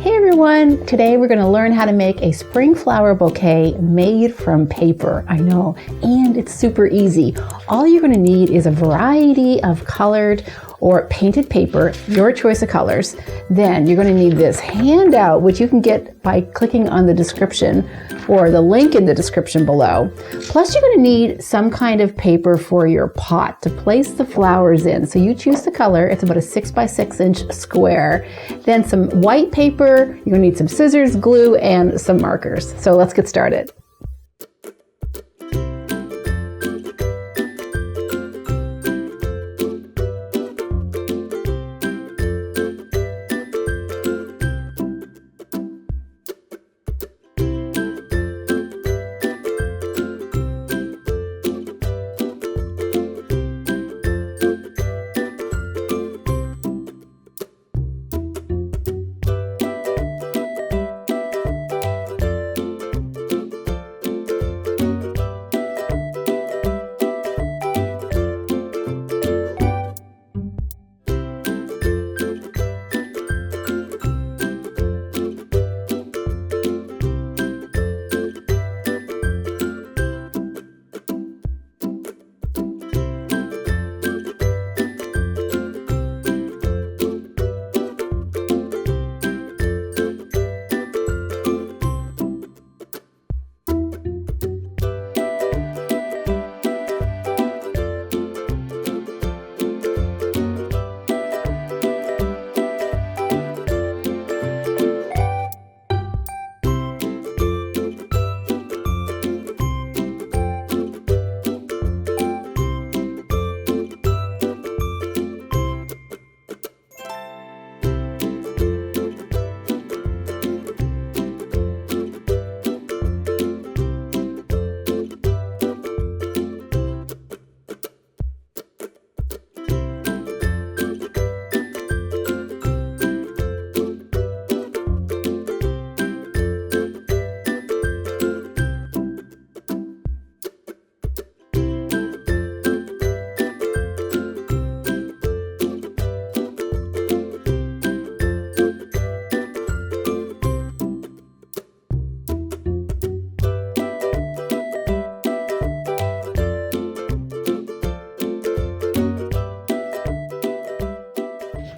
Hey everyone! Today we're going to learn how to make a spring flower bouquet made from paper. I know, and it's super easy. All you're going to need is a variety of colored or painted paper, your choice of colors. Then you're going to need this handout, which you can get by clicking on the description or the link in the description below. Plus you're going to need some kind of paper for your pot to place the flowers in. So you choose the color. It's about a 6 by 6 inch square. Then some white paper. You're going to need some scissors, glue, and some markers. So let's get started.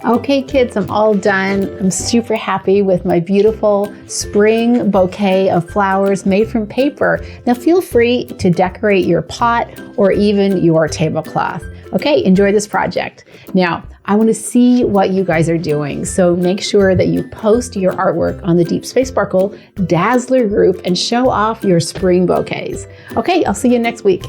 Okay kids, I'm all done. I'm super happy with my beautiful spring bouquet of flowers made from paper. Now feel free to decorate your pot or even your tablecloth. Okay, enjoy this project. Now, I want to see what you guys are doing, so make sure that you post your artwork on the Deep Space Sparkle Dazzler group and show off your spring bouquets. Okay, I'll see you next week.